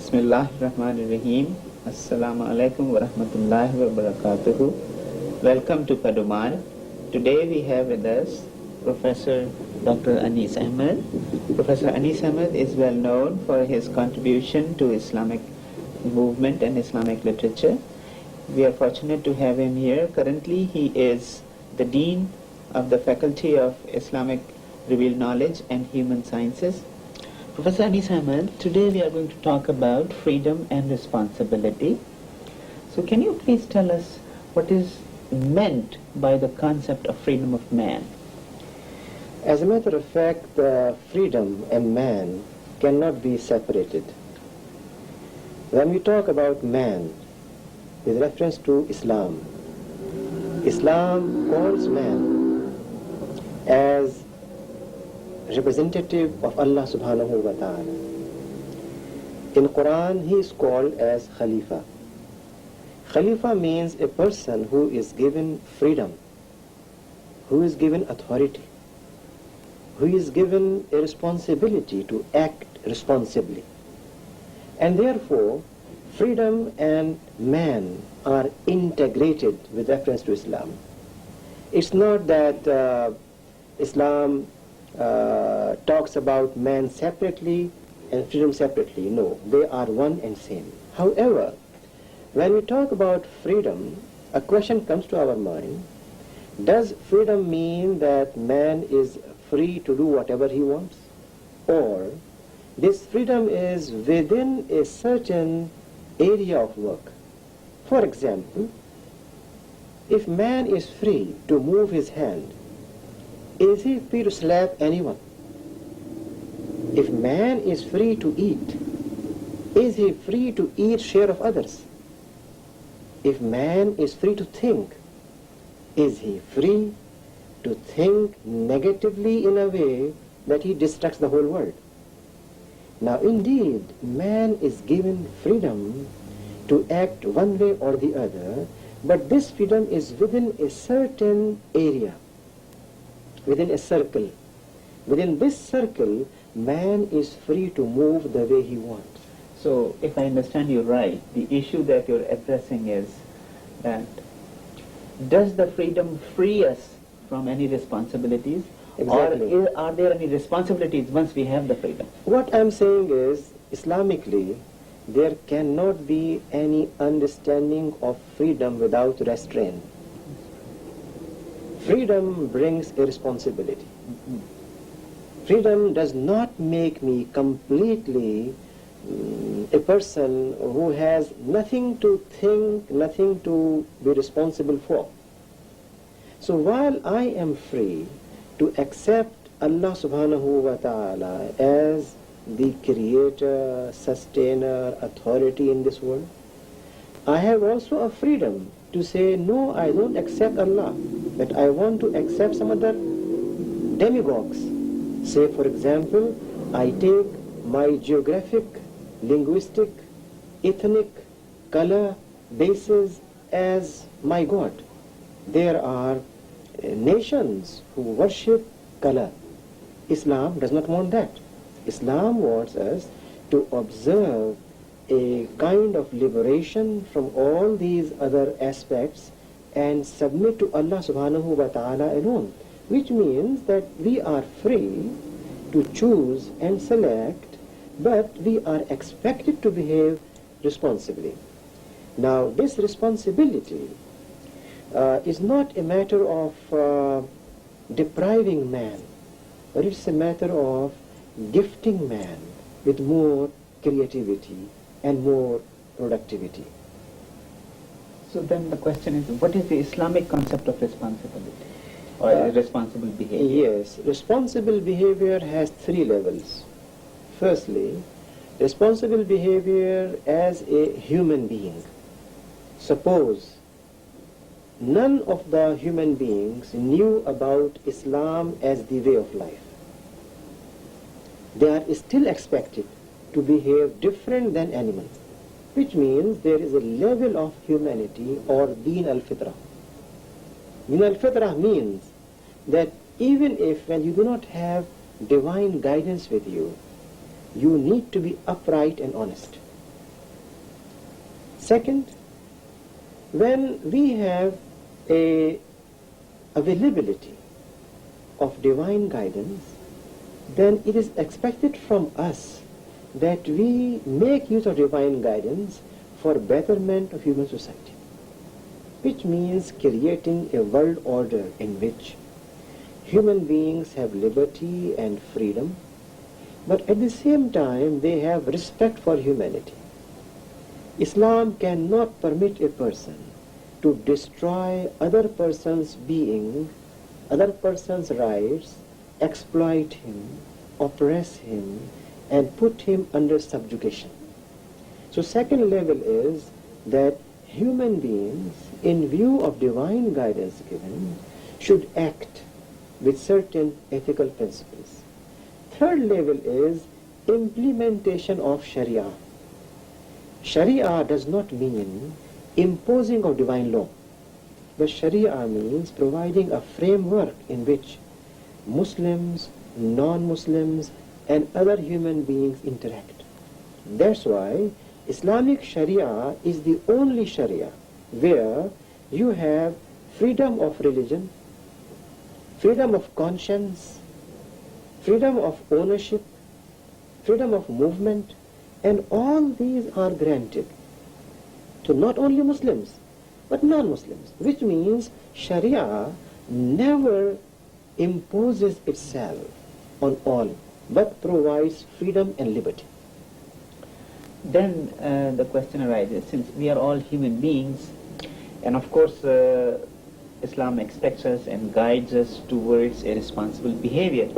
Bismillahirrahmanirrahim. Assalamu alaikum wa rahmatullahi wa barakatuhu. Welcome to Padumar. Today we have with us Professor Dr. Anis Ahmed. Professor Anis Ahmed is well known for his contribution to Islamic movement and Islamic literature. We are fortunate to have him here. Currently he is the Dean of the Faculty of Islamic Revealed Knowledge and Human Sciences. Professor Anis Ahmed, today we are going to talk about freedom and responsibility. So can you please tell us what is meant by the concept of freedom of man? As a matter of fact, freedom and man cannot be separated. When we talk about man with reference to Islam, Islam calls man as representative of Allah subhanahu wa ta'ala. In Quran, he is called as Khalifa. Khalifa means a person who is given freedom, who is given authority, who is given a responsibility to act responsibly. And therefore, freedom and man are integrated with reference to Islam. It's not that Islam talks about man separately and freedom separately. No, they are one and same. However, when we talk about freedom, a question comes to our mind. Does freedom mean that man is free to do whatever he wants? Or this freedom is within a certain area of work? For example, if man is free to move his hand, is he free to slap anyone? If man is free to eat, is he free to eat share of others? If man is free to think, is he free to think negatively in a way that he destructs the whole world? Now indeed, man is given freedom to act one way or the other, but this freedom is within a certain area, within a circle. Within this circle, man is free to move the way he wants. So if I understand you right, the issue that you're addressing is that does the freedom free us from any responsibilities? Exactly. Or are there any responsibilities once we have the freedom? What I'm saying is, Islamically, there cannot be any understanding of freedom without restraint. Freedom brings a responsibility. Freedom does not make me completely a person who has nothing to think, nothing to be responsible for. So while I am free to accept Allah subhanahu wa ta'ala as the creator, sustainer, authority in this world, I have also a freedom to say, no, I don't accept Allah, but I want to accept some other demigods. Say, for example, I take my geographic, linguistic, ethnic, color basis as my God. There are nations who worship color. Islam does not want that. Islam wants us to observe a kind of liberation from all these other aspects and submit to Allah subhanahu wa ta'ala alone, which means that we are free to choose and select, but we are expected to behave responsibly. Now, this responsibility is not a matter of depriving man, but it's a matter of gifting man with more creativity and more productivity. So then the question is, what is the Islamic concept of responsibility or responsible behavior? Yes, responsible behavior has three levels. Firstly, responsible behavior as a human being. Suppose none of the human beings knew about Islam as the way of life. They are still expected to behave different than animals, which means there is a level of humanity or Deen al-Fitrah. Deen al-Fitrah means that even if when you do not have divine guidance with you, you need to be upright and honest. Second, when we have a availability of divine guidance, then it is expected from us that we make use of divine guidance for betterment of human society, which means creating a world order in which human beings have liberty and freedom, but at the same time they have respect for humanity. Islam cannot permit a person to destroy other person's being, other person's rights, exploit him, oppress him, and put him under subjugation. So second level is that human beings, in view of divine guidance given, should act with certain ethical principles. Third level is implementation of Sharia. Sharia does not mean imposing of divine law, but Sharia means providing a framework in which Muslims, non-Muslims, and other human beings interact. That's why Islamic Sharia is the only Sharia where you have freedom of religion, freedom of conscience, freedom of ownership, freedom of movement, and all these are granted to not only Muslims but non-Muslims, which means Sharia never imposes itself on all but provides freedom and liberty. Then the question arises, since we are all human beings, and of course Islam expects us and guides us towards a responsible behavior,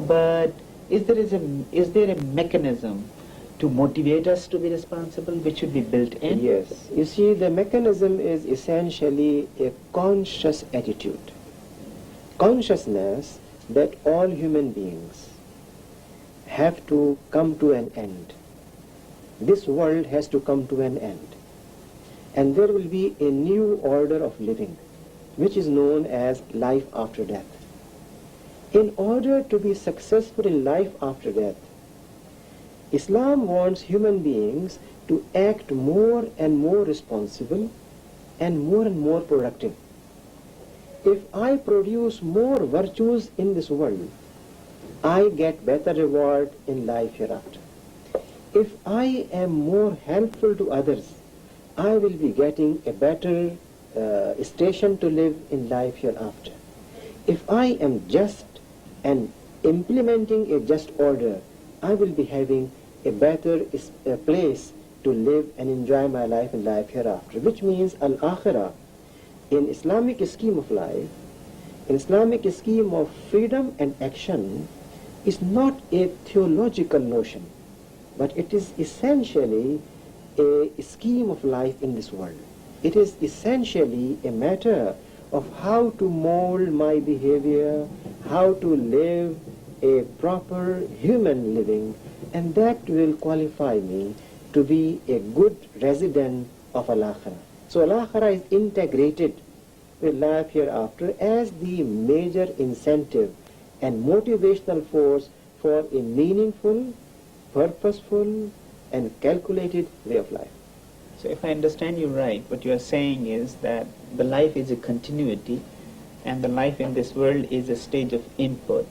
but is there a mechanism to motivate us to be responsible which should be built in? Yes. You see, the mechanism is essentially a conscious attitude. Consciousness that all human beings have to come to an end. This world has to come to an end. And there will be a new order of living, which is known as life after death. In order to be successful in life after death, Islam wants human beings to act more and more responsible and more productive. If I produce more virtues in this world, I get better reward in life hereafter. If I am more helpful to others, I will be getting a better station to live in life hereafter. If I am just and implementing a just order, I will be having a better place to live and enjoy my life in life hereafter, which means al-akhirah in Islamic scheme of life, in Islamic scheme of freedom and action, is not a theological notion, but it is essentially a scheme of life in this world. It is essentially a matter of how to mold my behavior, how to live a proper human living, and that will qualify me to be a good resident of Al-Akhirah. So Al-Akhirah is integrated with life hereafter as the major incentive and motivational force for a meaningful, purposeful, and calculated way of life. So if I understand you right, what you are saying is that the life is a continuity, and the life in this world is a stage of input,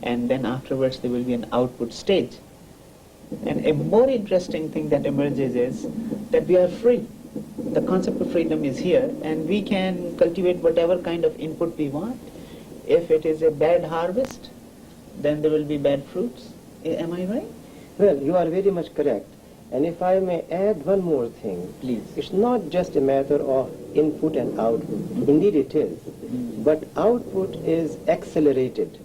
and then afterwards there will be an output stage. And a more interesting thing that emerges is that we are free. The concept of freedom is here, and we can cultivate whatever kind of input we want. If it is a bad harvest, then there will be bad fruits. Am I right? Well, you are very much correct. And if I may add one more thing, Please. it's not just a matter of input and output. Indeed it is. But output is accelerated,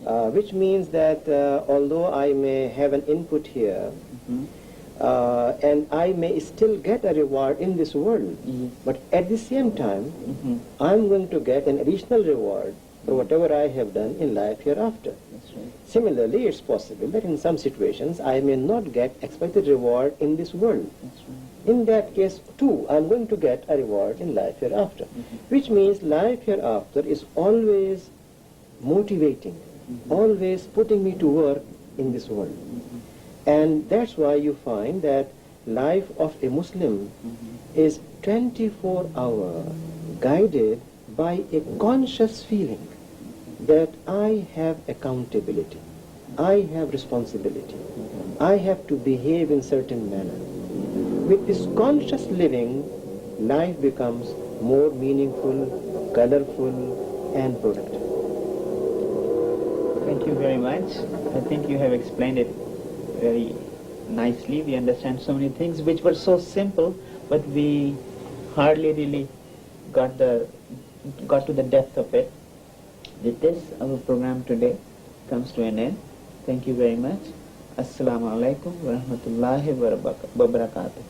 which means that although I may have an input here, and I may still get a reward in this world, but at the same time, I'm going to get an additional reward for whatever I have done in life hereafter. That's right. Similarly, it's possible that in some situations I may not get expected reward in this world. That's right. In that case, too, I'm going to get a reward in life hereafter, which means life hereafter is always motivating, always putting me to work in this world. And that's why you find that life of a Muslim is 24-hour guided by a conscious feeling that I have accountability, I have responsibility, I have to behave in certain manner. With this conscious living, life becomes more meaningful, colorful, and productive. Thank you very much. I think you have explained it very nicely. We understand so many things which were so simple, but we hardly really got to the depth of it. With this, our program today comes to an end. Thank you very much. Assalamu alaikum wa rahmatullahi wa barakatuh.